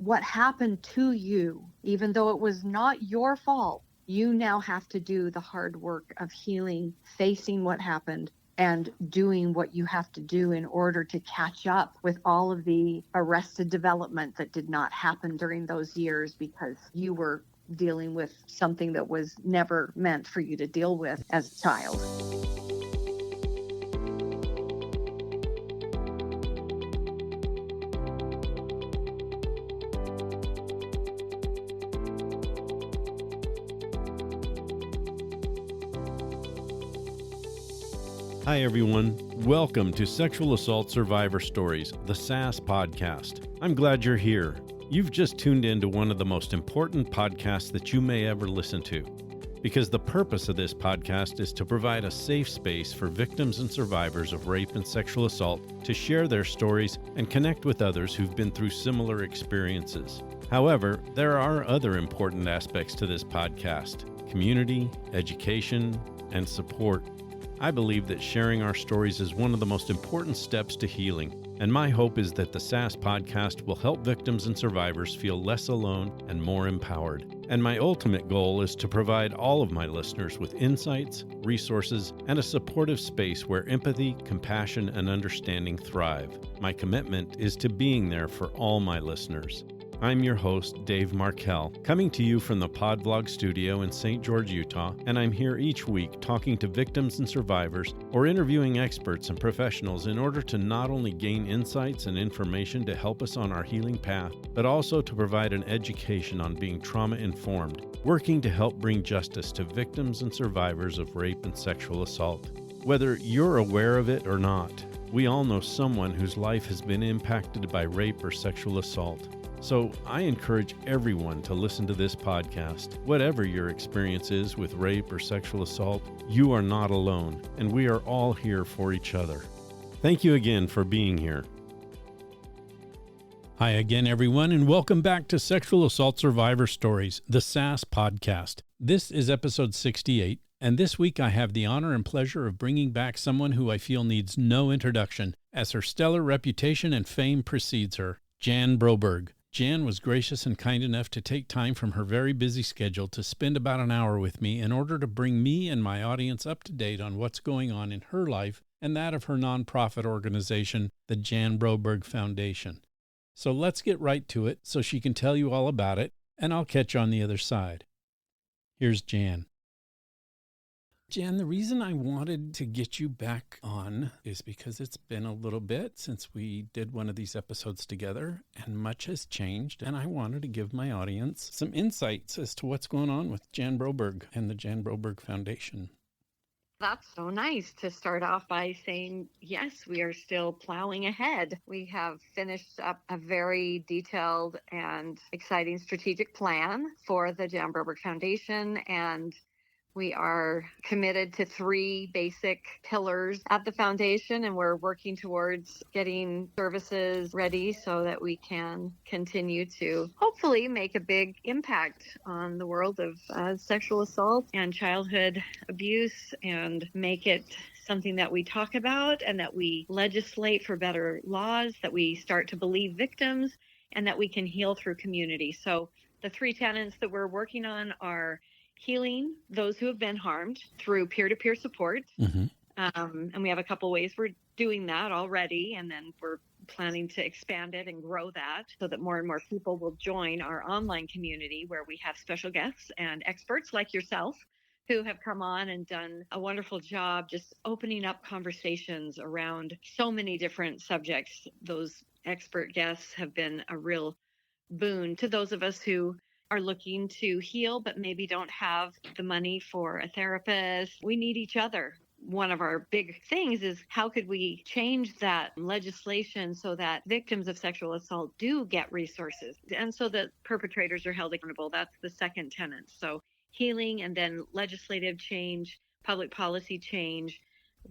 what happened to you, even though it was not your fault, you now have to do the hard work of healing, facing what happened, and doing what you have to do in order to catch up with all of the arrested development that did not happen during those years because you were dealing with something that was never meant for you to deal with as a child. Hi, everyone. Welcome to Sexual Assault Survivor Stories, the SAS podcast. I'm glad you're here. You've just tuned into one of the most important podcasts that you may ever listen to, because the purpose of this podcast is to provide a safe space for victims and survivors of rape and sexual assault to share their stories and connect with others who've been through similar experiences. However, there are other important aspects to this podcast: community, education, and support. I believe that sharing our stories is one of the most important steps to healing, and my hope is that the SAS podcast will help victims and survivors feel less alone and more empowered. And my ultimate goal is to provide all of my listeners with insights, resources, and a supportive space where empathy, compassion, and understanding thrive. My commitment is to being there for all my listeners. I'm your host, Dave Markel, coming to you from the Podvlog studio in St. George, Utah, and I'm here each week talking to victims and survivors or interviewing experts and professionals in order to not only gain insights and information to help us on our healing path, but also to provide an education on being trauma-informed, working to help bring justice to victims and survivors of rape and sexual assault. Whether you're aware of it or not, we all know someone whose life has been impacted by rape or sexual assault. So I encourage everyone to listen to this podcast. Whatever your experience is with rape or sexual assault, you are not alone, and we are all here for each other. Thank you again for being here. Hi again, everyone, and welcome back to Sexual Assault Survivor Stories, the SAS podcast. This is episode 68, and this week I have the honor and pleasure of bringing back someone who I feel needs no introduction, as her stellar reputation and fame precedes her, Jan Broberg. Jan was gracious and kind enough to take time from her very busy schedule to spend about an hour with me in order to bring me and my audience up to date on what's going on in her life and that of her nonprofit organization, the Jan Broberg Foundation. So let's get right to it so she can tell you all about it, and I'll catch you on the other side. Here's Jan. Jan, the reason I wanted to get you back on is because it's been a little bit since we did one of these episodes together, and much has changed, and I wanted to give my audience some insights as to what's going on with Jan Broberg and the Jan Broberg Foundation. That's so nice to start off by saying, yes, we are still plowing ahead. We have finished up a very detailed and exciting strategic plan for the Jan Broberg Foundation, and we are committed to 3 basic pillars at the foundation, and we're working towards getting services ready so that we can continue to hopefully make a big impact on the world of sexual assault and childhood abuse, and make it something that we talk about and that we legislate for better laws, that we start to believe victims, and that we can heal through community. So the 3 tenets that we're working on are healing those who have been harmed through peer-to-peer support. And we have a couple ways we're doing that already, and then we're planning to expand it and grow that so that more and more people will join our online community, where we have special guests and experts like yourself who have come on and done a wonderful job just opening up conversations around so many different subjects. Those expert guests have been a real boon to those of us who are looking to heal, but maybe don't have the money for a therapist. We need each other. One of our big things is, how could we change that legislation so that victims of sexual assault do get resources, and so that perpetrators are held accountable? That's the second tenet. So healing, and then legislative change, public policy change,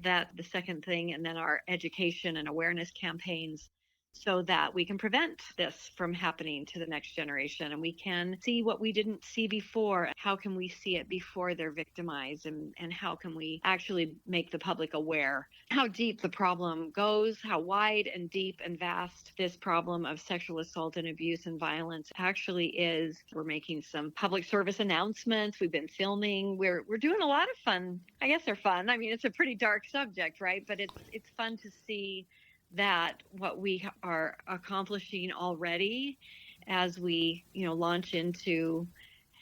that the second thing, and then our education and awareness campaigns so that we can prevent this from happening to the next generation, and we can see what we didn't see before. How can we see it before they're victimized, and how can we actually make the public aware how deep the problem goes, how wide and deep and vast this problem of sexual assault and abuse and violence actually is. We're making some public service announcements. We've been filming. We're doing a lot of fun. I guess they're fun. I mean, it's a pretty dark subject, right? But it's fun to see that what we are accomplishing already as we, launch into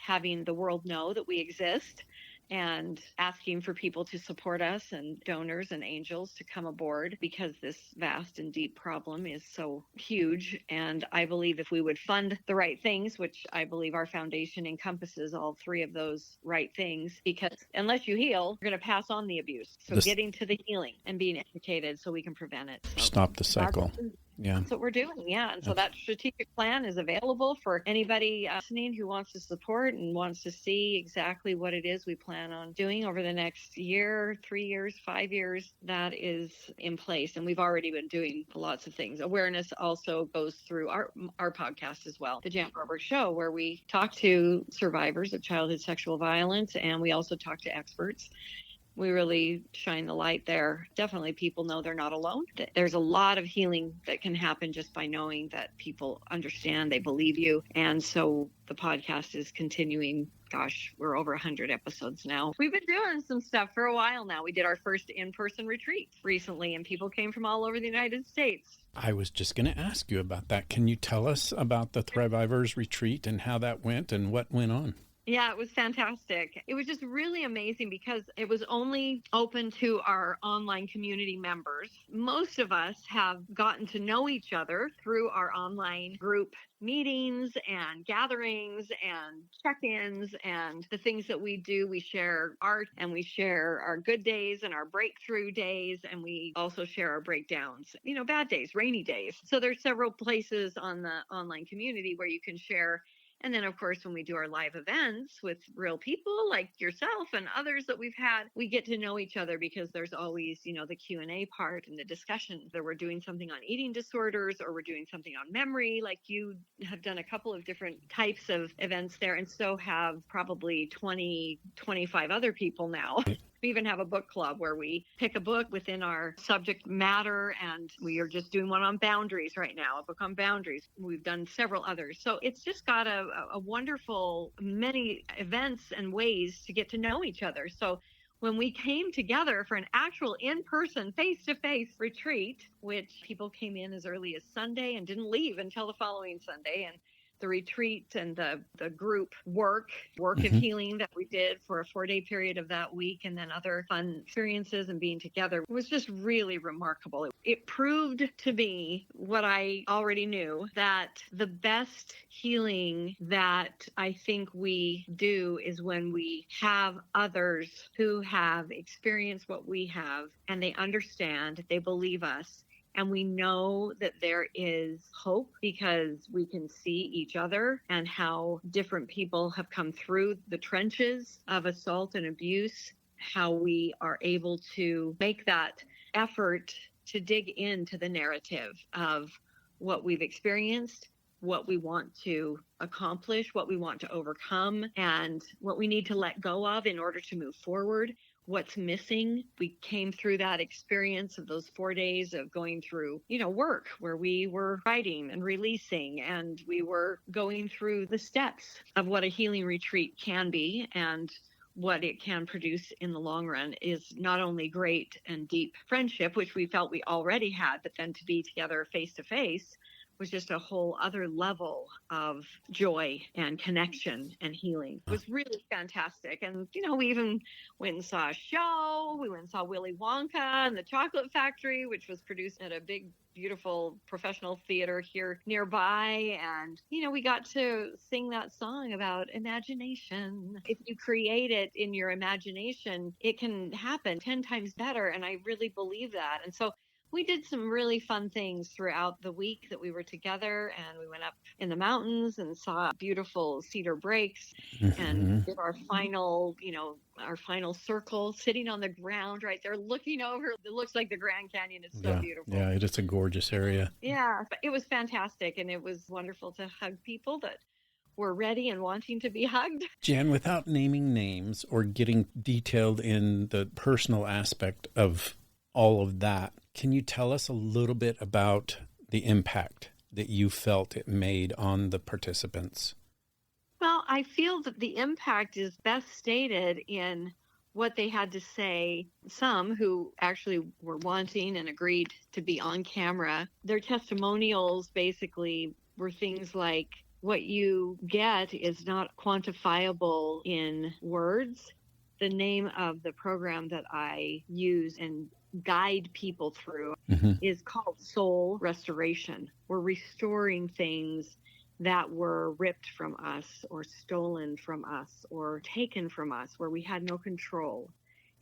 having the world know that we exist, and asking for people to support us, and donors and angels to come aboard, because this vast and deep problem is so huge. And I believe if we would fund the right things, which I believe our foundation encompasses all three of those right things, because unless you heal, you're going to pass on the abuse. So getting to the healing and being educated so we can prevent it. So stop the cycle. Yeah. That's what we're doing. Yeah. And so that strategic plan is available for anybody listening who wants to support and wants to see exactly what it is we plan on doing over the next year, 3 years, 5 years. That is in place. And we've already been doing lots of things. Awareness also goes through our podcast as well, the Jan Broberg Show, where we talk to survivors of childhood sexual violence, and we also talk to experts. We really shine the light there. Definitely people know they're not alone. There's a lot of healing that can happen just by knowing that people understand, they believe you. And so the podcast is continuing. Gosh, we're over 100 episodes now. We've been doing some stuff for a while now. We did our first in-person retreat recently, and people came from all over the United States. I was just going to ask you about that. Can you tell us about the Thrivivors retreat and how that went and what went on? Yeah, it was fantastic. It was just really amazing because it was only open to our online community members. Most of us have gotten to know each other through our online group meetings and gatherings and check-ins and the things that we do. We share art, and we share our good days and our breakthrough days, and we also share our breakdowns, bad days, rainy days. So there's several places on the online community where you can share. And then, of course, when we do our live events with real people like yourself and others that we've had, we get to know each other, because there's always, the Q&A part and the discussion. Whether we're doing something on eating disorders or we're doing something on memory, like you have done a couple of different types of events there, and so have probably 20, 25 other people now. We even have a book club where we pick a book within our subject matter, and we are just doing one on boundaries right now, a book on boundaries. We've done several others. So it's just got a wonderful many events and ways to get to know each other. So when we came together for an actual in-person, face-to-face retreat, which people came in as early as Sunday and didn't leave until the following Sunday, and the retreat and the group work of healing that we did for a 4-day period of that week, and then other fun experiences and being together, was just really remarkable. It proved to me what I already knew, that the best healing that I think we do is when we have others who have experienced what we have, and they understand, they believe us. And we know that there is hope because we can see each other and how different people have come through the trenches of assault and abuse, how we are able to make that effort to dig into the narrative of what we've experienced, what we want to accomplish, what we want to overcome, and what we need to let go of in order to move forward. What's missing. We came through that experience of those 4 days of going through, work where we were writing and releasing, and we were going through the steps of what a healing retreat can be, and what it can produce in the long run is not only great and deep friendship, which we felt we already had, but then to be together face to face was just a whole other level of joy and connection and healing. It was really fantastic. And, we even went and saw a show. We went and saw Willy Wonka and the Chocolate Factory, which was produced at a big, beautiful professional theater here nearby. And, we got to sing that song about imagination. If you create it in your imagination, it can happen 10 times better. And I really believe that. And so We did some really fun things throughout the week that we were together, and we went up in the mountains and saw beautiful cedar breaks and Mm-hmm. did our final, our final circle sitting on the ground right there looking over. It looks like the Grand Canyon. It's so Yeah. beautiful. Yeah. It is a gorgeous area. Yeah, but it was fantastic, and it was wonderful to hug people that were ready and wanting to be hugged. Jan, without naming names or getting detailed in the personal aspect of all of that, can you tell us a little bit about the impact that you felt it made on the participants? Well, I feel that the impact is best stated in what they had to say. Some who actually were wanting and agreed to be on camera, their testimonials basically were things like, what you get is not quantifiable in words. The name of the program that I use and guide people through is called Soul Restoration. We're restoring things that were ripped from us or stolen from us or taken from us, where we had no control.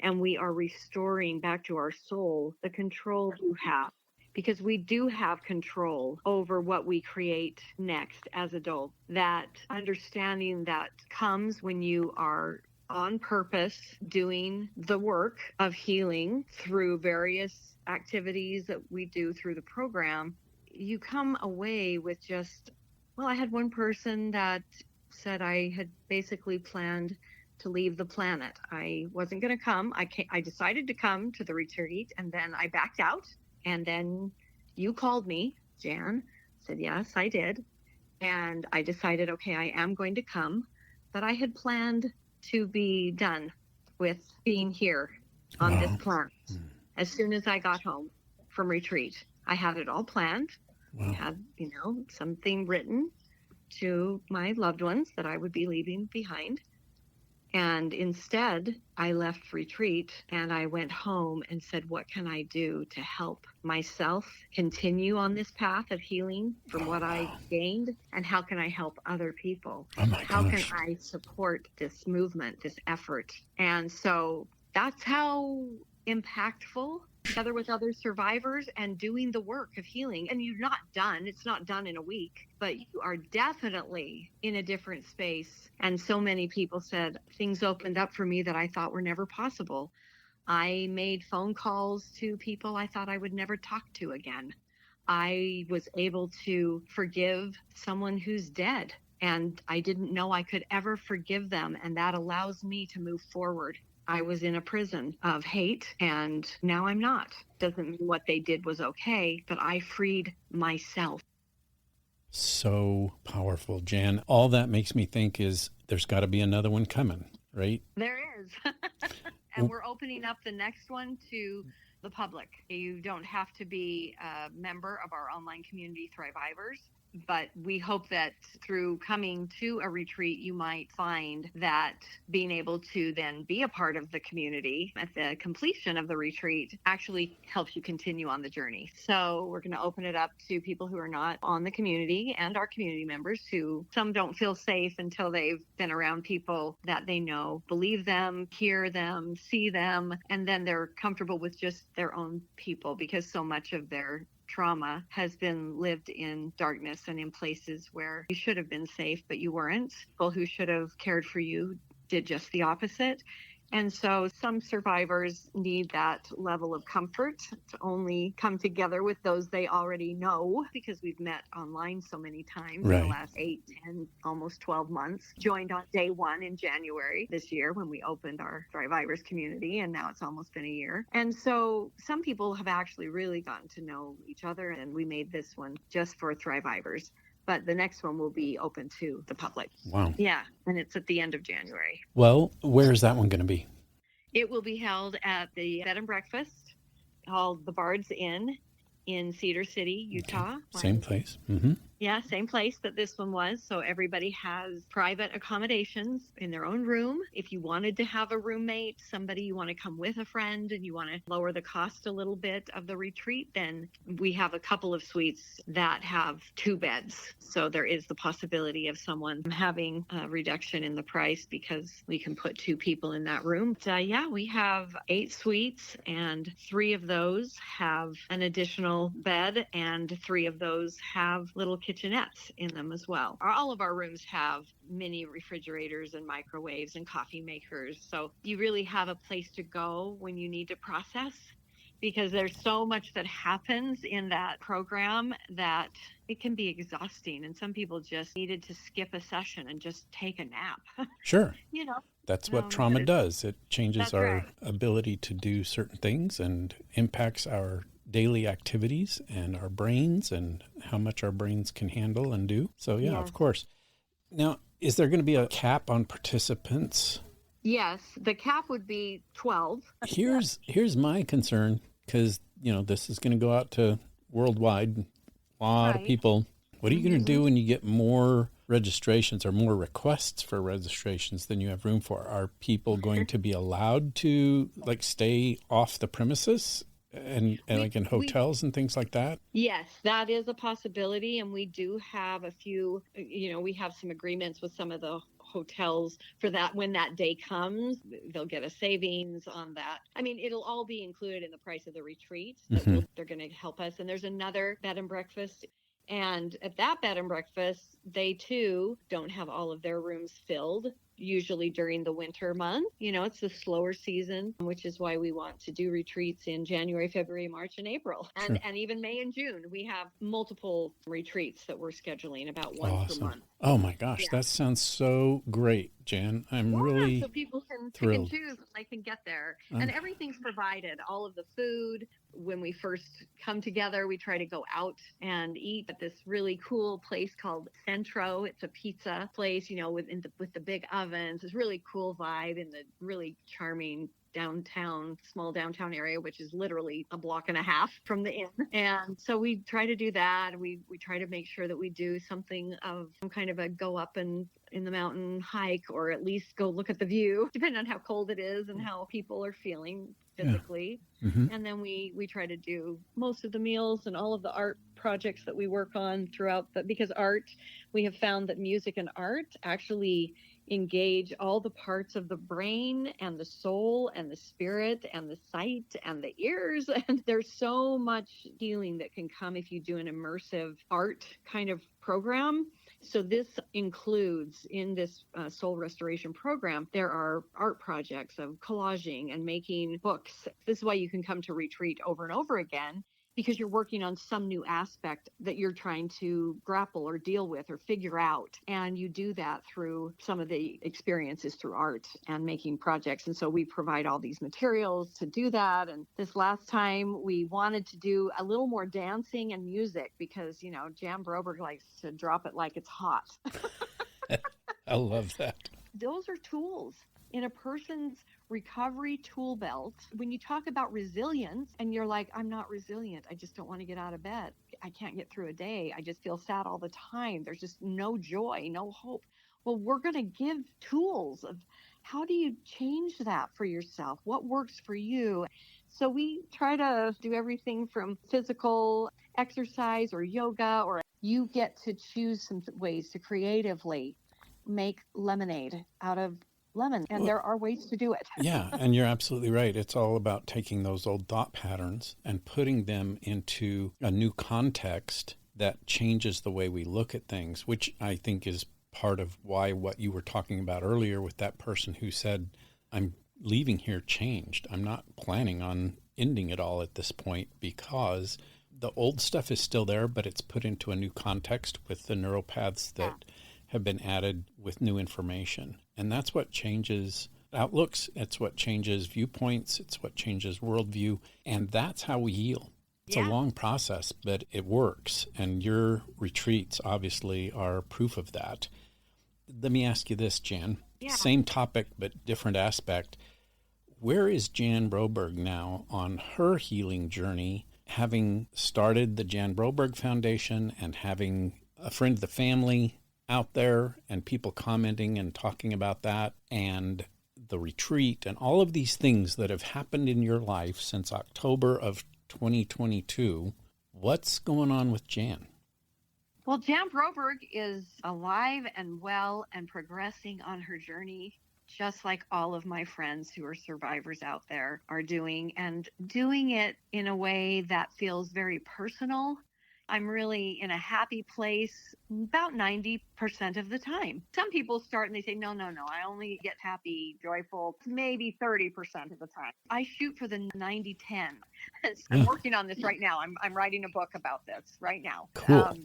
And we are restoring back to our soul the control you have, because we do have control over what we create next as adults. That understanding that comes when you are on purpose doing the work of healing through various activities that we do through the program, you come away with just, well, I had one person that said I had basically planned to leave the planet. I wasn't going to come. I decided to come to the retreat, and then I backed out. And then you called me, Jan, said, yes, I did. And I decided, okay, I am going to come. But I had planned to be done with being here on this planet as soon as I got home from retreat. I had it all planned. Wow. I had, something written to my loved ones that I would be leaving behind. And instead, I left retreat and I went home and said, what can I do to help myself continue on this path of healing from what I gained? And how can I help other people? Oh my How gosh. can I support this movement, this effort? And so that's how impactful, together with other survivors and doing the work of healing. And you're not done. It's not done in a week, but you are definitely in a different space. And so many people said things opened up for me that I thought were never possible. I made phone calls to people I thought I would never talk to again. I was able to forgive someone who's dead, and I didn't know I could ever forgive them. And that allows me to move forward. I was in a prison of hate, and now I'm not. Doesn't mean what they did was okay, but I freed myself. So powerful, Jan. All that makes me think is there's got to be another one coming, right? There is. And we're opening up the next one to the public. You don't have to be a member of our online community, Thrivivors. But we hope that through coming to a retreat, you might find that being able to then be a part of the community at the completion of the retreat actually helps you continue on the journey. So we're going to open it up to people who are not on the community and our community members who some don't feel safe until they've been around people that they know, believe them, hear them, see them, and then they're comfortable with just their own people, because so much of their trauma has been lived in darkness and in places where you should have been safe, but you weren't. People who should have cared for you did just the opposite. And so some survivors need that level of comfort to only come together with those they already know, because we've met online so many times in the last 8, 10, almost 12 months. Joined on day 1 in January this year when we opened our Thrivivors community, and now it's almost been a year. And so some people have actually really gotten to know each other, and we made this one just for Thrivivors. But the next one will be open to the public. Wow. Yeah, and it's at the end of January. Well, where is that one going to be? It will be held at the bed and breakfast called the Bard's Inn in Cedar City, Utah. Okay. Same place. Mm-hmm. Yeah, same place that this one was. So everybody has private accommodations in their own room. If you wanted to have a roommate, somebody you want to come with a friend and you want to lower the cost a little bit of the retreat, then we have a couple of suites that have 2 beds. So there is the possibility of someone having a reduction in the price because we can put 2 people in that room. So, yeah, we have 8 suites and 3 of those have an additional bed and 3 of those have little kitchenettes in them as well. All of our rooms have mini refrigerators and microwaves and coffee makers. So you really have a place to go when you need to process, because there's so much that happens in that program that it can be exhausting. And some people just needed to skip a session and just take a nap. Sure. You know, That's what trauma does. It changes That's our right. ability to do certain things and impacts our daily activities and our brains and how much our brains can handle and do. So, yeah, Yes. of course. Now, is there going to be a cap on participants? Yes, the cap would be 12. Here's my concern, because, this is going to go out to worldwide, a lot of Right. people. What are you going to do when you get more registrations or more requests for registrations than you have room for? Are people going to be allowed to stay off the premises and like in hotels and things like that? Yes, that is a possibility. And we do have a few, we have some agreements with some of the hotels for that. When that day comes, they'll get a savings on that. I mean, it'll all be included in the price of the retreat. They're going to help us. And there's another bed and breakfast. And at that bed and breakfast, they too don't have all of their rooms filled. Usually during the winter month, it's the slower season, which is why we want to do retreats in January, February, March, and April, and even May and June. We have multiple retreats that we're scheduling, about one per month. Oh my gosh, that sounds so great, Jan. I'm really so people can thrilled. pick and choose. They can get there, and everything's provided. All of the food. When we first come together, we try to go out and eat at this really cool place called Centro. It's a pizza place, with the big ovens. It's really cool vibe in the really charming small downtown area, which is literally a block and a half from the inn. And so we try to do that. We try to make sure that we do something of some kind of a go up and in the mountain hike, or at least go look at the view, depending on how cold it is and how people are feeling physically. And then we try to do most of the meals and all of the art projects that we work on throughout because we have found that music and art actually engage all the parts of the brain and the soul and the spirit and the sight and the ears. And there's so much healing that can come if you do an immersive art kind of program. So this includes, in this soul restoration program, there are art projects of collaging and making books. This is why you can come to retreat over and over again, because you're working on some new aspect that you're trying to grapple or deal with or figure out. And you do that through some of the experiences through art and making projects. And so we provide all these materials to do that. And this last time we wanted to do a little more dancing and music because, Jan Broberg likes to drop it like it's hot. I love that. Those are tools in a person's recovery tool belt. When you talk about resilience and you're like, I'm not resilient, I just don't want to get out of bed, I can't get through a day, I just feel sad all the time, there's just no joy, no hope. Well, we're going to give tools of how do you change that for yourself? What works for you? So we try to do everything from physical exercise or yoga, or you get to choose some ways to creatively make lemonade out of lemon. And there are ways to do it. Yeah, and you're absolutely right. It's all about taking those old thought patterns and putting them into a new context that changes the way we look at things, which I think is part of why what you were talking about earlier with that person who said, I'm leaving here changed. I'm not planning on ending it all at this point, because the old stuff is still there, but it's put into a new context with the neural paths that have been added with new information. And that's what changes outlooks. It's what changes viewpoints. It's what changes worldview. And that's how we heal. It's a long process, but it works. And your retreats obviously are proof of that. Let me ask you this, Jan. Same topic, but different aspect. Where is Jan Broberg now on her healing journey, having started the Jan Broberg Foundation and having a friend of the family out there and people commenting and talking about that and the retreat and all of these things that have happened in your life since October of 2022. What's going on with Jan? Well, Jan Broberg is alive and well and progressing on her journey, just like all of my friends who are survivors out there are doing, and doing it in a way that feels very personal. I'm really in a happy place about 90% of the time. Some people start and they say, no, I only get happy, joyful, maybe 30% of the time. I shoot for the 90-10. I'm working on this right now. I'm writing a book about this right now. Cool.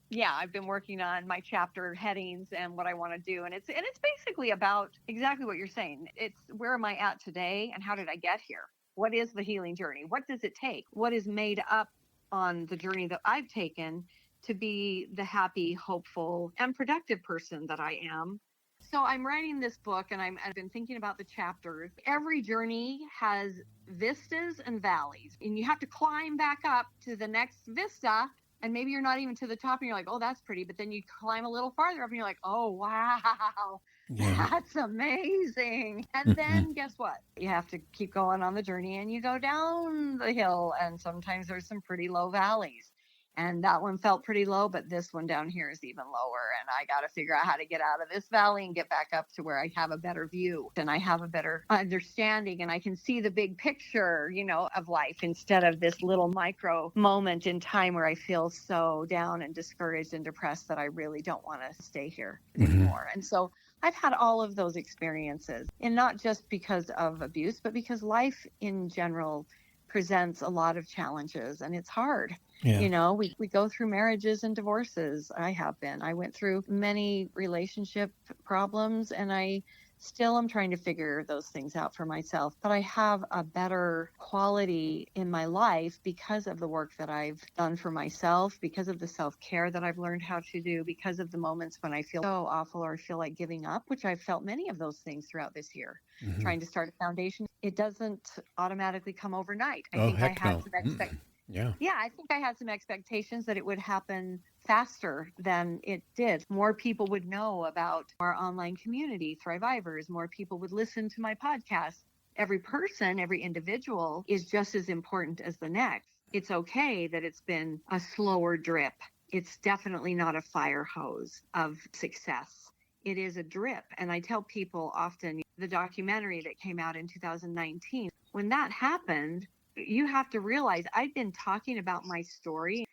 Yeah, I've been working on my chapter headings and what I want to do. And it's basically about exactly what you're saying. It's where am I at today and how did I get here? What is the healing journey? What does it take? What is made up on the journey that I've taken to be the happy, hopeful, and productive person that I am? So I'm writing this book and I've been thinking about the chapters. Every journey has vistas and valleys, and you have to climb back up to the next vista. And maybe you're not even to the top and you're like, oh, that's pretty. But then you climb a little farther up and you're like, oh, wow, that's amazing. And then guess what? You have to keep going on the journey and you go down the hill. And sometimes there's some pretty low valleys. And that one felt pretty low, but this one down here is even lower. And I got to figure out how to get out of this valley and get back up to where I have a better view and I have a better understanding and I can see the big picture, of life instead of this little micro moment in time where I feel so down and discouraged and depressed that I really don't want to stay here anymore. And so I've had all of those experiences, and not just because of abuse, but because life in general presents a lot of challenges and it's hard. Yeah. We go through marriages and divorces. I went through many relationship problems and I still am trying to figure those things out for myself. But I have a better quality in my life because of the work that I've done for myself, because of the self-care that I've learned how to do, because of the moments when I feel so awful or feel like giving up, which I've felt many of those things throughout this year. Trying to start a foundation, it doesn't automatically come overnight. I think I had some expectations. Yeah, I think I had some expectations that it would happen faster than it did. More people would know about our online community, Thrivivors. More people would listen to my podcast. Every person, every individual is just as important as the next. It's okay that it's been a slower drip. It's definitely not a fire hose of success. It is a drip. And I tell people often the documentary that came out in 2019, when that happened, you have to realize I've been talking about my story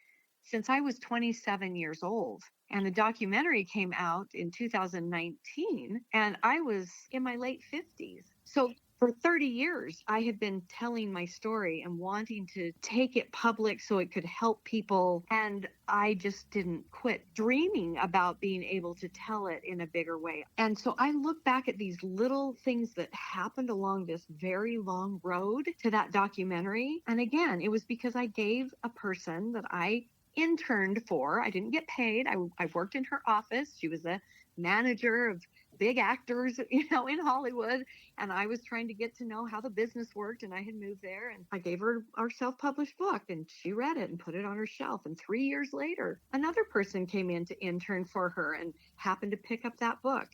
since I was 27 years old. And the documentary came out in 2019, and I was in my late 50s. So for 30 years, I had been telling my story and wanting to take it public so it could help people. And I just didn't quit dreaming about being able to tell it in a bigger way. And so I look back at these little things that happened along this very long road to that documentary. And again, it was because I gave a person that I interned for. I didn't get paid. I worked in her office. She was a manager of big actors, in Hollywood. And I was trying to get to know how the business worked. And I had moved there and I gave her our self-published book and she read it and put it on her shelf. And 3 years later, another person came in to intern for her and happened to pick up that book.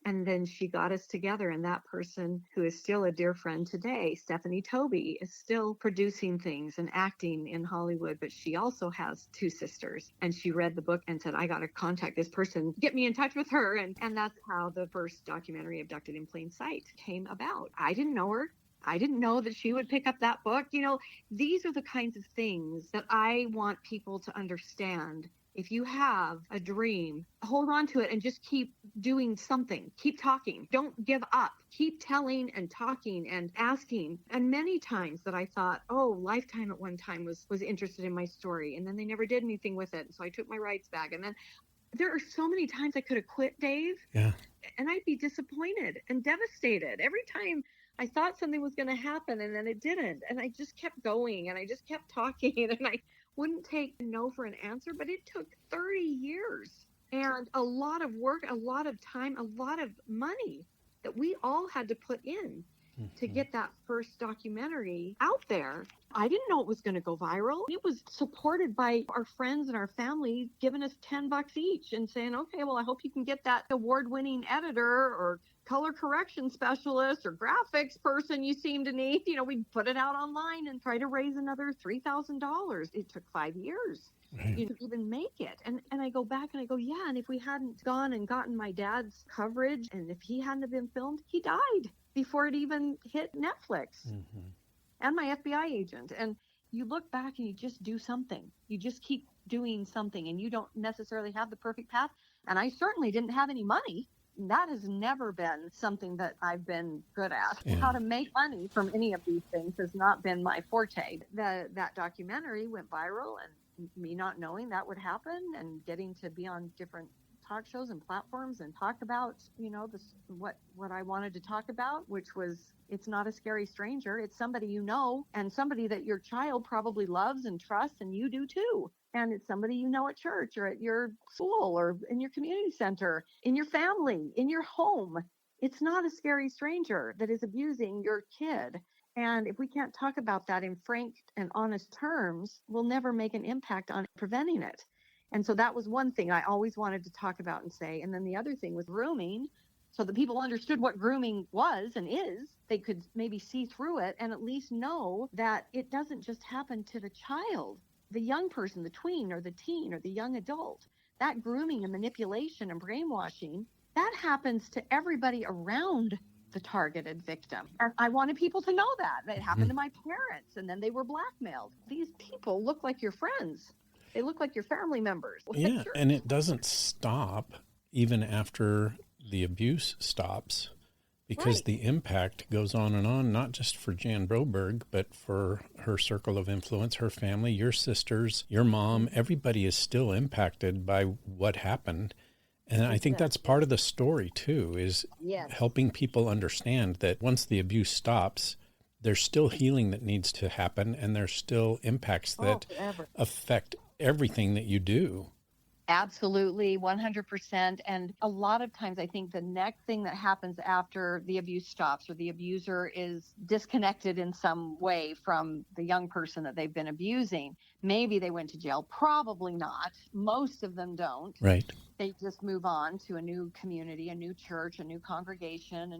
And then she got us together. And that person, who is still a dear friend today, Stephanie Toby, is still producing things and acting in Hollywood. But she also has 2 sisters. And she read the book and said, I got to contact this person, get me in touch with her. And that's how the first documentary, Abducted in Plain Sight, came about. I didn't know her. I didn't know that she would pick up that book. These are the kinds of things that I want people to understand. If you have a dream, hold on to it and just keep doing something. Keep talking. Don't give up. Keep telling and talking and asking. And many times that I thought, Lifetime at one time was interested in my story. And then they never did anything with it. So I took my rights back. And then there are so many times I could have quit, Dave. Yeah. And I'd be disappointed and devastated every time I thought something was going to happen and then it didn't. And I just kept going and I just kept talking and I wouldn't take no for an answer, but it took 30 years and a lot of work, a lot of time, a lot of money that we all had to put in. to get that first documentary out there. I didn't know it was going to go viral. It was supported by our friends and our family giving us $10 each and saying, okay, well, I hope you can get that award-winning editor or color correction specialist or graphics person you seem to need. We put it out online and try to raise another $3,000. It took 5 years. Right. To even make it. And I go back and I go, yeah, and if we hadn't gone and gotten my dad's coverage, and if he hadn't have been filmed, he died before it even hit Netflix. And my FBI agent. And you look back and you just do something. You just keep doing something, and you don't necessarily have the perfect path. And I certainly didn't have any money. That has never been something that I've been good at. Yeah. How to make money from any of these things has not been my forte. That documentary went viral, and me not knowing that would happen and getting to be on different talk shows and platforms and talk about, what I wanted to talk about, which was, it's not a scary stranger. It's somebody you know, and somebody that your child probably loves and trusts, and you do too. And it's somebody you know at church or at your school or in your community center, in your family, in your home. It's not a scary stranger that is abusing your kid. And if we can't talk about that in frank and honest terms, we'll never make an impact on preventing it. And so that was one thing I always wanted to talk about and say. And then the other thing was grooming. So that people understood what grooming was and is, they could maybe see through it and at least know that it doesn't just happen to the child, the young person, the tween or the teen or the young adult. That grooming and manipulation and brainwashing, that happens to everybody around the targeted victim. And I wanted people to know that. It happened to my parents, and then they were blackmailed. These people look like your friends. They look like your family members. Yeah, and it doesn't stop even after the abuse stops, because Right. the impact goes on and on, not just for Jan Broberg, but for her circle of influence, her family, your sisters, your mom. Everybody is still impacted by what happened. And I think that's part of the story too, is Yes. helping people understand that once the abuse stops, there's still healing that needs to happen, and there's still impacts that Forever. affect everything that you do. Absolutely, 100%. And a lot of times I think the next thing that happens after the abuse stops or the abuser is disconnected in some way from the young person that they've been abusing, maybe they went to jail. Probably not. Most of them don't. Right. They just move on to a new community, a new church, a new congregation,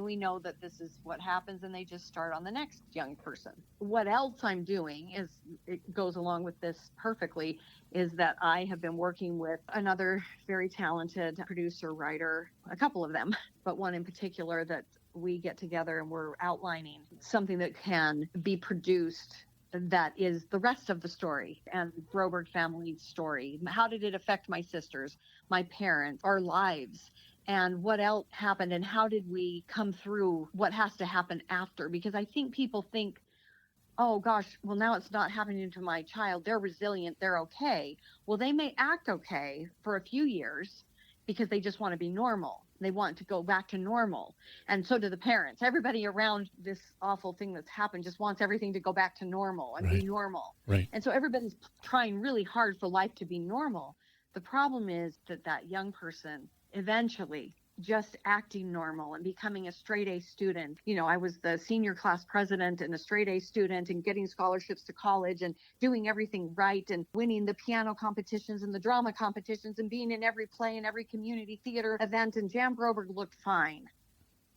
we know that this is what happens, and they just start on the next young person. What else I'm doing is, it goes along with this perfectly, is that I have been working with another very talented producer, writer, a couple of them, but one in particular that we get together and we're outlining something that can be produced that is the rest of the story and Broberg family story. How did it affect my sisters, my parents, our lives? And what else happened, and how did we come through what has to happen after? Because I think people think, oh gosh, well, now it's not happening to my child. They're resilient. They're okay. Well, they may act okay for a few years because they just want to be normal. They want to go back to normal. And so do the parents. Everybody around this awful thing that's happened just wants everything to go back to normal and be normal. Right. And so everybody's trying really hard for life to be normal. The problem is that young person eventually just acting normal and becoming a straight A student. I was the senior class president and a straight A student and getting scholarships to college and doing everything right and winning the piano competitions and the drama competitions and being in every play and every community theater event. And Jan Broberg looked fine.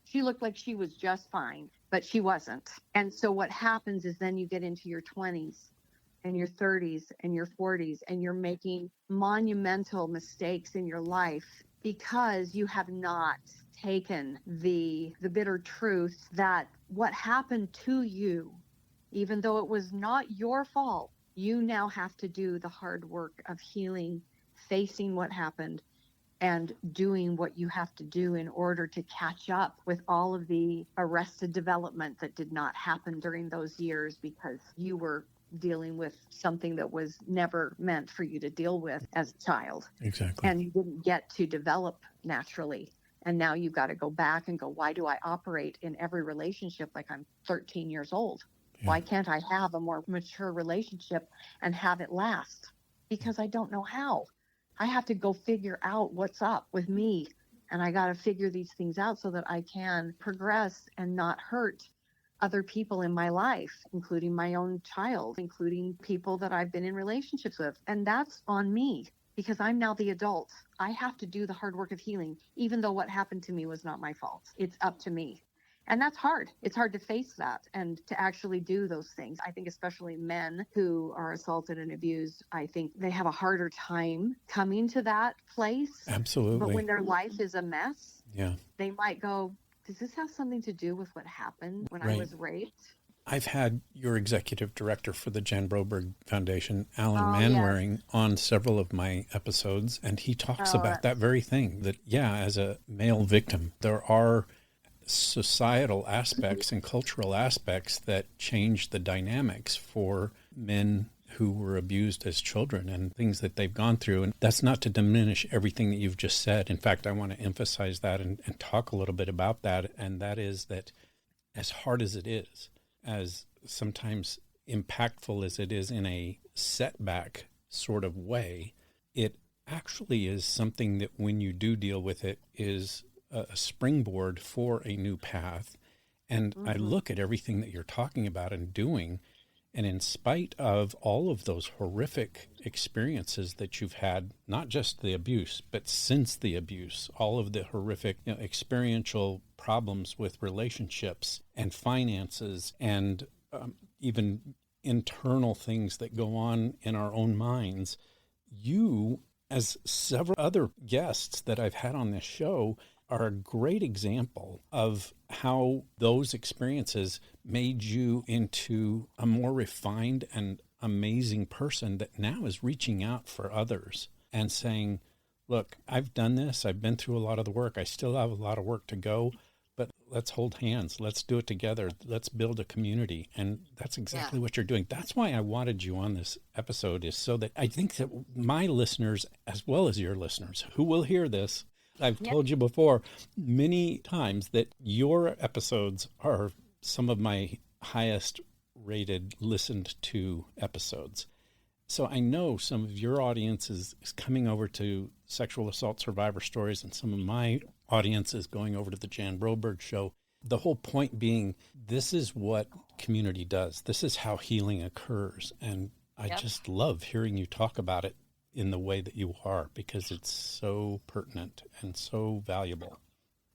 She looked like she was just fine, but she wasn't. And so what happens is then you get into your 20s and your 30s and your 40s, and you're making monumental mistakes in your life because you have not taken the bitter truth that what happened to you, even though it was not your fault, you now have to do the hard work of healing, facing what happened, and doing what you have to do in order to catch up with all of the arrested development that did not happen during those years because you were dealing with something that was never meant for you to deal with as a child. Exactly. And you didn't get to develop naturally. And now you've got to go back and go, why do I operate in every relationship like I'm 13 years old? Yeah. Why can't I have a more mature relationship and have it last? Because I don't know how. I have to go figure out what's up with me And I got to figure these things out so that I can progress and not hurt other people in my life, including my own child, including people that I've been in relationships with. And that's on me because I'm now the adult. I have to do the hard work of healing, even though what happened to me was not my fault. It's up to me. And that's hard. It's hard to face that and to actually do those things. I think especially men who are assaulted and abused, I think they have a harder time coming to that place. Absolutely. But when their life is a mess, Yeah. they might go, does this have something to do with what happened when I was raped? I've had your executive director for the Jan Broberg Foundation, Alan Oh, Manwaring, yes. on several of my episodes, and he talks about that very thing, that, as a male victim, there are societal aspects and cultural aspects that change the dynamics for men who were abused as children and things that they've gone through. And that's not to diminish everything that you've just said. In fact, I want to emphasize that and talk a little bit about that. And that is that as hard as it is, as sometimes impactful as it is in a setback sort of way, it actually is something that when you do deal with it is a springboard for a new path. And I look at everything that you're talking about and doing, and in spite of all of those horrific experiences that you've had, not just the abuse, but since the abuse, all of the horrific experiential problems with relationships and finances and even internal things that go on in our own minds, you, as several other guests that I've had on this show, are a great example of how those experiences made you into a more refined and amazing person that now is reaching out for others and saying, look, I've done this. I've been through a lot of the work. I still have a lot of work to go, but let's hold hands. Let's do it together. Let's build a community. And that's exactly what you're doing. That's why I wanted you on this episode, is so that I think that my listeners, as well as your listeners who will hear this, I've told you before many times that your episodes are some of my highest rated, listened to episodes. So I know some of your audience is coming over to Sexual Assault Survivor Stories, and some of my audience is going over to the Jan Broberg Show. The whole point being, this is what community does. This is how healing occurs. And I just love hearing you talk about it in the way that you are, because it's so pertinent and so valuable.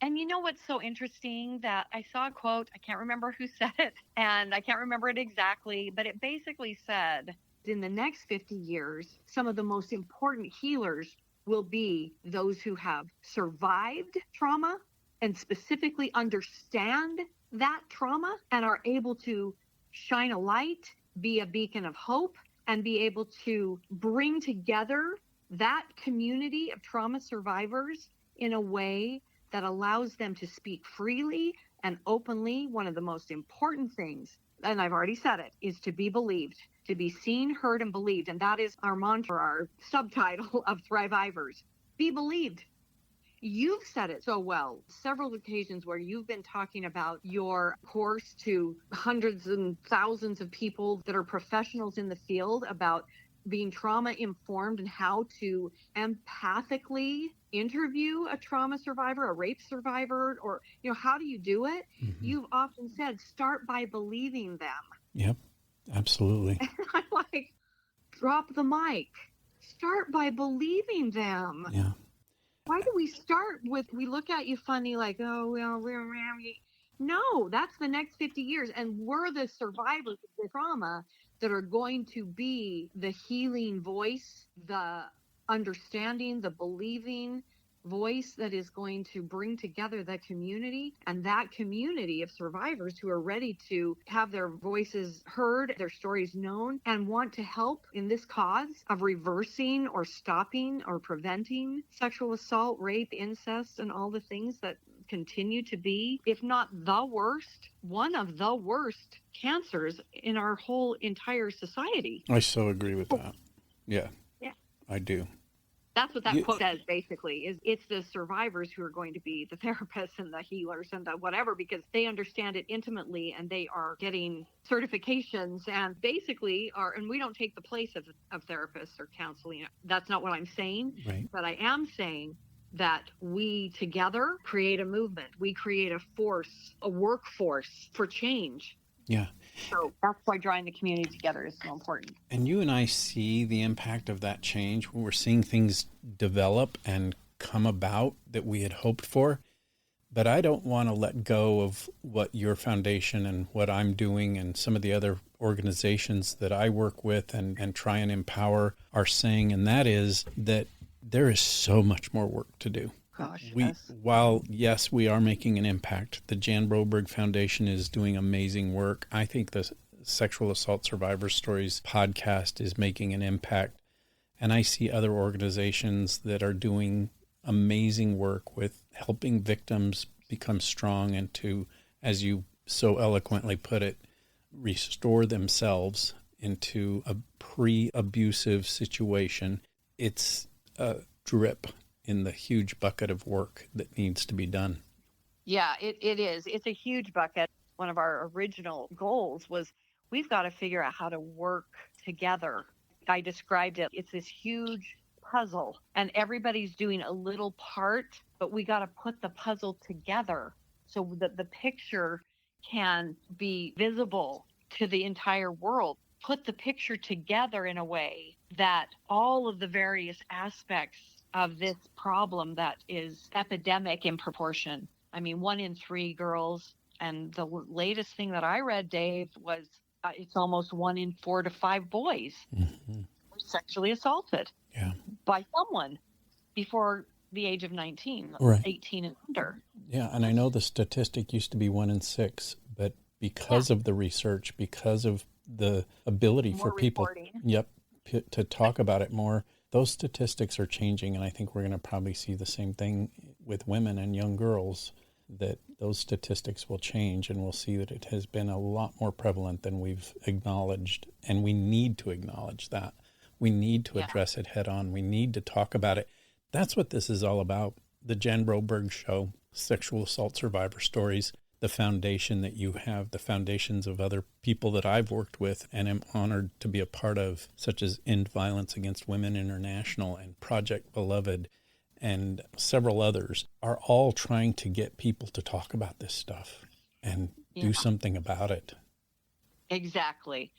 And you know what's so interesting? That I saw a quote, I can't remember who said it, and I can't remember it exactly, but it basically said, in the next 50 years, some of the most important healers will be those who have survived trauma and specifically understand that trauma and are able to shine a light, be a beacon of hope, and be able to bring together that community of trauma survivors in a way that allows them to speak freely and openly. One of the most important things, and I've already said it, is to be believed, to be seen, heard, and believed. And that is our mantra, our subtitle of Thrivivors. Be believed. You've said it so well, several occasions where you've been talking about your course to hundreds and thousands of people that are professionals in the field about being trauma informed and how to empathically interview a trauma survivor, a rape survivor, or, how do you do it? Mm-hmm. You've often said, start by believing them. Yep, absolutely. And I'm like, drop the mic. Start by believing them. Yeah. Why do we start with, we look at you funny, like, oh, well, no, that's the next 50 years. And we're the survivors of the trauma that are going to be the healing voice, the understanding, the believing voice that is going to bring together the community, and that community of survivors who are ready to have their voices heard, their stories known, and want to help in this cause of reversing or stopping or preventing sexual assault, rape, incest, and all the things that continue to be, if not the worst, one of the worst cancers in our whole entire society. I so agree with that. Yeah. I do. That's what that quote says, basically, is it's the survivors who are going to be the therapists and the healers and the whatever, because they understand it intimately and they are getting certifications and basically are, and we don't take the place of therapists or counseling. That's not what I'm saying. Right. But I am saying that we together create a movement. We create a force, a workforce for change. Yeah. So that's why drawing the community together is so important. And you and I see the impact of that change when we're seeing things develop and come about that we had hoped for. But I don't want to let go of what your foundation and what I'm doing and some of the other organizations that I work with and try and empower are saying, and that is that there is so much more work to do. Gosh, While, yes, we are making an impact, the Jan Broberg Foundation is doing amazing work. I think the Sexual Assault Survivor Stories podcast is making an impact. And I see other organizations that are doing amazing work with helping victims become strong and to, as you so eloquently put it, restore themselves into a pre-abusive situation. It's a drip in the huge bucket of work that needs to be done. Yeah, it is. It's a huge bucket. One of our original goals was we've got to figure out how to work together. I described it. It's this huge puzzle and everybody's doing a little part, but we got to put the puzzle together so that the picture can be visible to the entire world. Put the picture together in a way that all of the various aspects of this problem that is epidemic in proportion. I mean, 1 in 3 girls. And the latest thing that I read, Dave, was it's almost 1 in 4 to 5 boys were sexually assaulted by someone before the age of 19, right. 18 and under. Yeah, and I know the statistic used to be 1 in 6, but because of the research, because of the ability More for people reporting. to talk about it more, those statistics are changing, and I think we're going to probably see the same thing with women and young girls, that those statistics will change, and we'll see that it has been a lot more prevalent than we've acknowledged, and we need to acknowledge that. We need to address it head on. We need to talk about it. That's what this is all about. The Jan Broberg Show, Sexual Assault Survivor Stories, the foundation that you have, the foundations of other people that I've worked with and am honored to be a part of, such as End Violence Against Women International and Project Beloved and several others, are all trying to get people to talk about this stuff and do something about it. Exactly.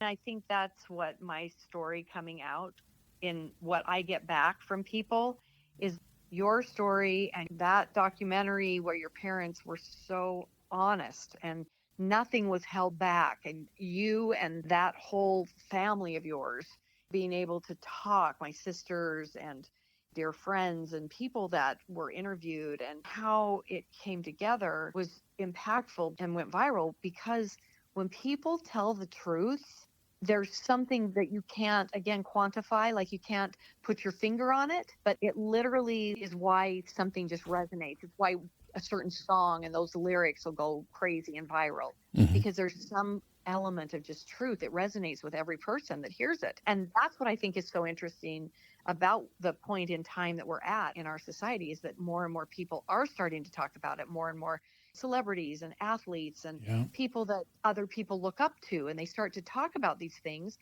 And I think that's what my story coming out in what I get back from people is your story and that documentary where your parents were so honest and nothing was held back, and you and that whole family of yours being able to talk, my sisters and dear friends and people that were interviewed, and how it came together was impactful and went viral because when people tell the truth, there's something that you can't, again, quantify, like you can't put your finger on it, but it literally is why something just resonates. It's why a certain song and those lyrics will go crazy and viral, because there's some element of just truth. It resonates with every person that hears it. And that's what I think is so interesting about the point in time that we're at in our society, is that more and more people are starting to talk about it, more and more celebrities and athletes and people that other people look up to, and they start to talk about these things.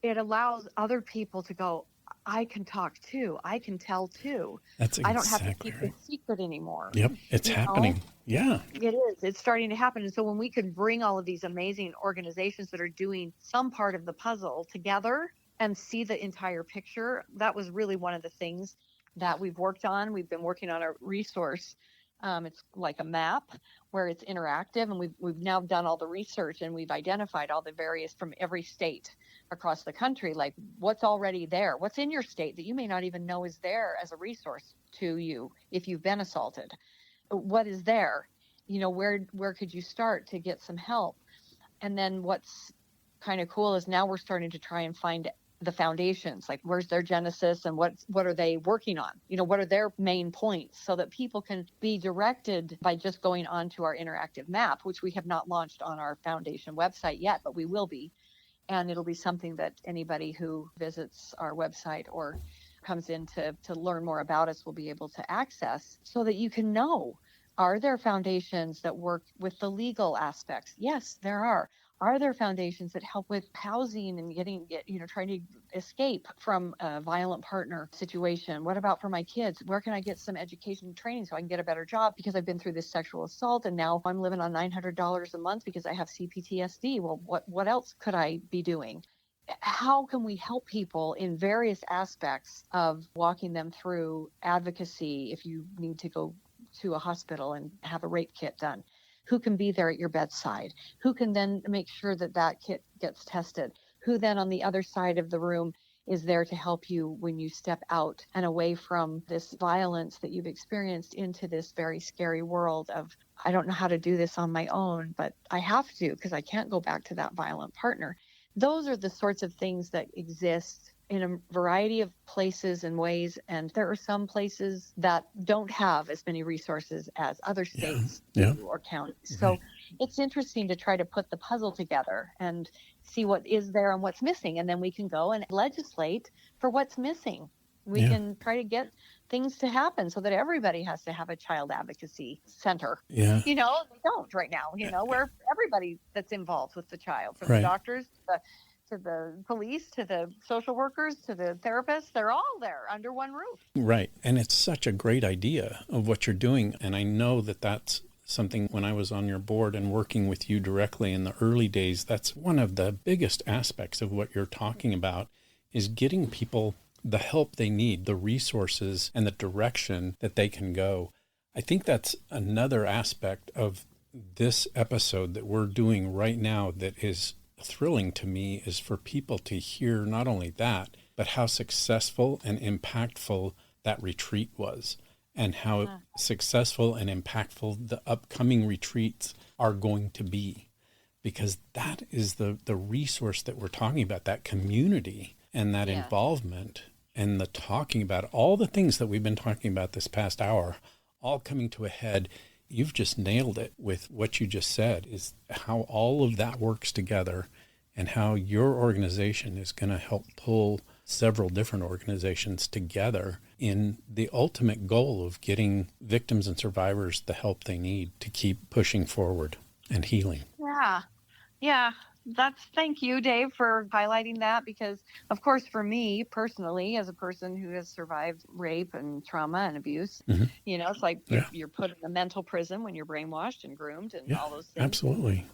It allows other people to go, I can talk too. I can tell too. That's exactly I don't have to keep it secret anymore. Yep, it's happening. Yeah. It is. It's starting to happen. And so when we could bring all of these amazing organizations that are doing some part of the puzzle together and see the entire picture, that was really one of the things that we've worked on. We've been working on a resource. It's like a map where it's interactive, and we've now done all the research, and we've identified all the various from every state across the country, like what's already there, what's in your state that you may not even know is there as a resource to you if you've been assaulted. What is there? Where could you start to get some help? And then what's kind of cool is now we're starting to try and find the foundations, like where's their genesis and what are they working on? What are their main points, so that people can be directed by just going onto our interactive map, which we have not launched on our foundation website yet, but we will be. And it'll be something that anybody who visits our website or comes in to learn more about us will be able to access, so that you can know, are there foundations that work with the legal aspects? Yes, there are. Are there foundations that help with housing and trying to escape from a violent partner situation? What about for my kids? Where can I get some education and training so I can get a better job because I've been through this sexual assault and now I'm living on $900 a month because I have CPTSD? Well, what else could I be doing? How can we help people in various aspects of walking them through advocacy if you need to go to a hospital and have a rape kit done? Who can be there at your bedside? Who can then make sure that that kit gets tested? Who then on the other side of the room is there to help you when you step out and away from this violence that you've experienced into this very scary world of, I don't know how to do this on my own, but I have to because I can't go back to that violent partner. Those are the sorts of things that exist in a variety of places and ways. And there are some places that don't have as many resources as other states or counties. So it's interesting to try to put the puzzle together and see what is there and what's missing. And then we can go and legislate for what's missing. We can try to get things to happen so that everybody has to have a child advocacy center. Yeah. They don't right now, where everybody that's involved with the child, from the doctors to the police, to the social workers, to the therapists, they're all there under one roof. Right. And it's such a great idea of what you're doing. And I know that that's something when I was on your board and working with you directly in the early days, that's one of the biggest aspects of what you're talking about is getting people the help they need, the resources and the direction that they can go. I think that's another aspect of this episode that we're doing right now that is thrilling to me, is for people to hear not only that, but how successful and impactful that retreat was, and how successful and impactful the upcoming retreats are going to be. Because that is the resource that we're talking about, that community and that involvement and the talking about all the things that we've been talking about this past hour, all coming to a head. You've just nailed it with what you just said, is how all of that works together and how your organization is going to help pull several different organizations together in the ultimate goal of getting victims and survivors the help they need to keep pushing forward and healing. Yeah. Thank you, Dave, for highlighting that, because of course, for me personally, as a person who has survived rape and trauma and abuse, it's like you're put in a mental prison when you're brainwashed and groomed and all those things. Absolutely.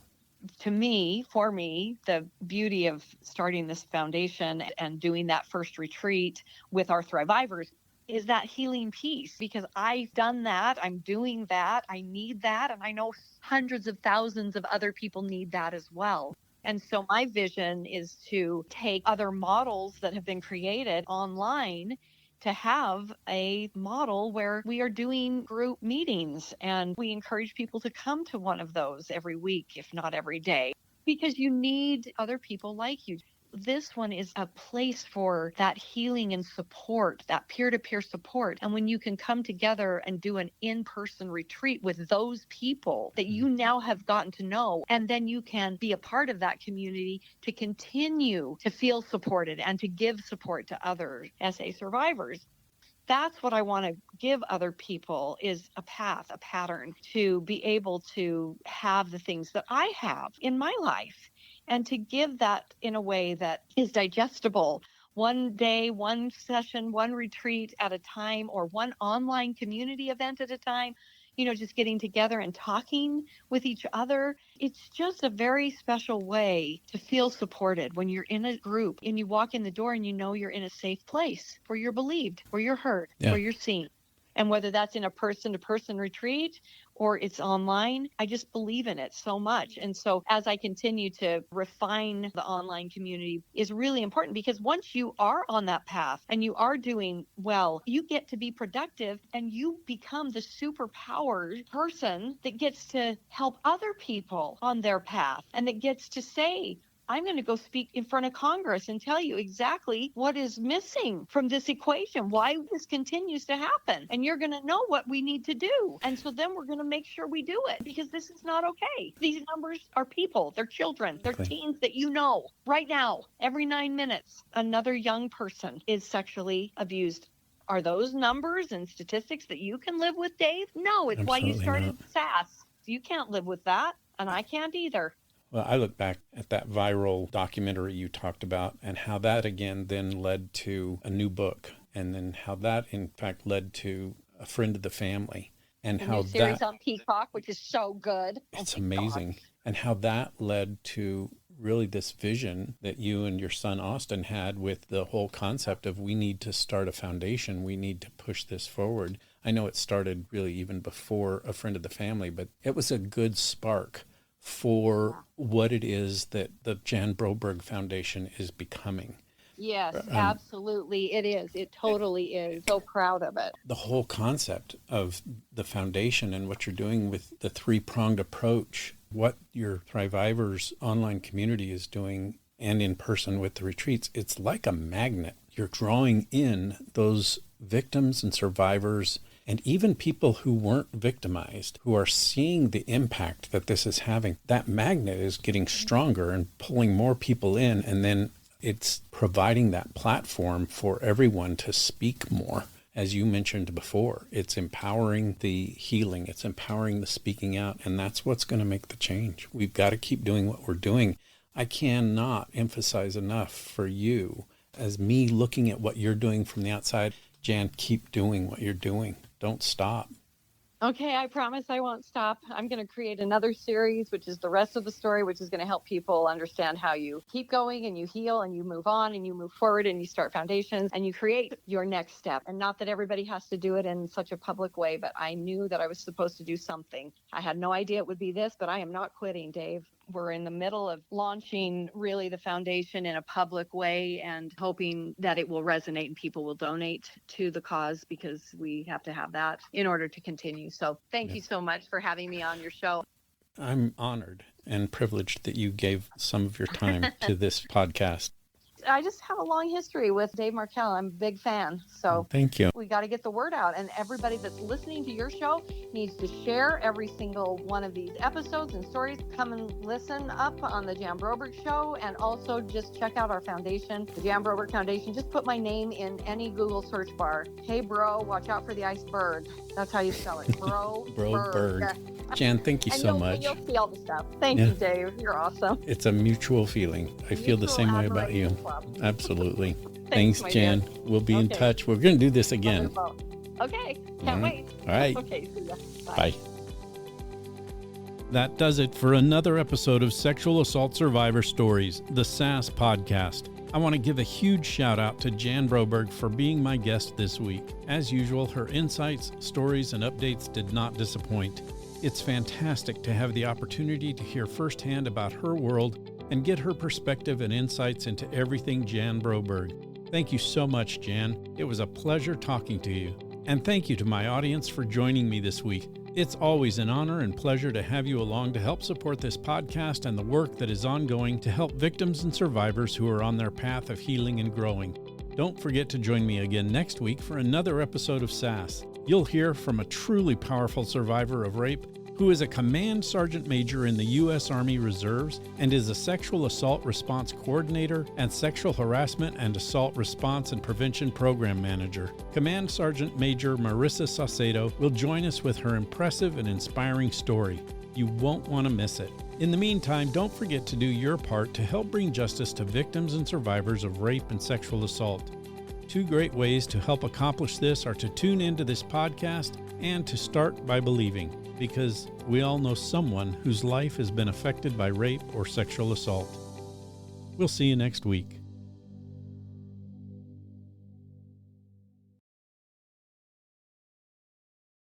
For me, the beauty of starting this foundation and doing that first retreat with our Thrivivors is that healing piece, because I've done that, I'm doing that, I need that, and I know hundreds of thousands of other people need that as well. And so my vision is to take other models that have been created online to have a model where we are doing group meetings, and we encourage people to come to one of those every week, if not every day, because you need other people like you. This one is a place for that healing and support, that peer-to-peer support. And when you can come together and do an in-person retreat with those people that you now have gotten to know, and then you can be a part of that community to continue to feel supported and to give support to other SA survivors. That's what I want to give other people, is a path, a pattern to be able to have the things that I have in my life, and to give that in a way that is digestible. One day, one session, one retreat at a time, or one online community event at a time, just getting together and talking with each other. It's just a very special way to feel supported when you're in a group and you walk in the door and you know you're in a safe place where you're believed, where you're heard, where you're seen. And whether that's in a person-to-person retreat or it's online, I just believe in it so much. And so as I continue to refine the online community is really important, because once you are on that path and you are doing well, you get to be productive and you become the superpowered person that gets to help other people on their path, and that gets to say, I'm going to go speak in front of Congress and tell you exactly what is missing from this equation, why this continues to happen. And you're going to know what we need to do. And so then we're going to make sure we do it, because this is not okay. These numbers are people, they're children, they're teens that right now, every 9 minutes, another young person is sexually abused. Are those numbers and statistics that you can live with, Dave? No, it's why you started SAS. You can't live with that, and I can't either. Well, I look back at that viral documentary you talked about and how that again then led to a new book, and then how that in fact led to a friend of the family, and The how new series that on Peacock, which is so good. it's Oh my amazing, gosh. and how that led to really this vision that you and your son Austin had with the whole concept of we need to start a foundation, we need to push this forward. I know it started really even before a friend of the family, but it was a good spark for what it is that the Jan Broberg Foundation is becoming. Yes, Um, absolutely. It is. It totally is. So proud of it. the whole concept of the foundation and what you're doing with the three-pronged approach, what your Thrivivors online community is doing and in person with the retreats, it's like a magnet. You're drawing in those victims and survivors and even people who weren't victimized, who are seeing the impact that this is having. That magnet is getting stronger and pulling more people in, and then it's providing that platform for everyone to speak more. As you mentioned before, it's empowering the healing, it's empowering the speaking out, and that's what's going to make the change. We've got to keep doing what we're doing. I cannot emphasize enough for you, as me looking at what you're doing from the outside, Jan, keep doing what you're doing. Don't stop. Okay, I promise I won't stop. I'm going to create another series, which is the rest of the story, which is going to help people understand how you keep going and you heal and you move on and you move forward and you start foundations and you create your next step. And not that everybody has to do it in such a public way, but I knew that I was supposed to do something. I had no idea it would be this, but I am not quitting, Dave. We're in the middle of launching really the foundation in a public way and hoping that it will resonate and people will donate to the cause, because we have to have that in order to continue. So thank you so much for having me on your show. I'm honored and privileged that you gave some of your time to this podcast. I just have a long history with Dave Markel. I'm a big fan. So Thank you. we got to get the word out. And everybody that's listening to your show needs to share every single one of these episodes and stories. Come and listen up on the Jan Broberg Show. And also just check out our foundation, the Jan Broberg Foundation. Just put my name in any Google search bar. Hey, bro, watch out for the iceberg. That's how you spell it. Broberg. Jan, thank you so much. You'll see all the stuff. Thank you, Dave. You're awesome. It's a mutual feeling. I feel the same way about you. Absolutely. Thanks, Jan. Dear. We'll be in touch. We're going to do this again. Wonderful. Okay. Can't wait. All right. Okay. See ya. Bye. That does it for another episode of Sexual Assault Survivor Stories, the SAS podcast. I want to give a huge shout out to Jan Broberg for being my guest this week. As usual, her insights, stories, and updates did not disappoint. It's fantastic to have the opportunity to hear firsthand about her world and get her perspective and insights into everything Jan Broberg. Thank you so much, Jan. It was a pleasure talking to you. And thank you to my audience for joining me this week. It's always an honor and pleasure to have you along to help support this podcast and the work that is ongoing to help victims and survivors who are on their path of healing and growing. Don't forget to join me again next week for another episode of SAS. You'll hear from a truly powerful survivor of rape who is a command sergeant major in the U.S. Army Reserves and is a sexual assault response coordinator and sexual harassment and assault response and prevention program manager. Command Sergeant Major Marissa Saucedo will join us with her impressive and inspiring story. You won't want to miss it. In the meantime, don't forget to do your part to help bring justice to victims and survivors of rape and sexual assault. Two great ways to help accomplish this are to tune into this podcast and to start by believing, because we all know someone whose life has been affected by rape or sexual assault. We'll see you next week.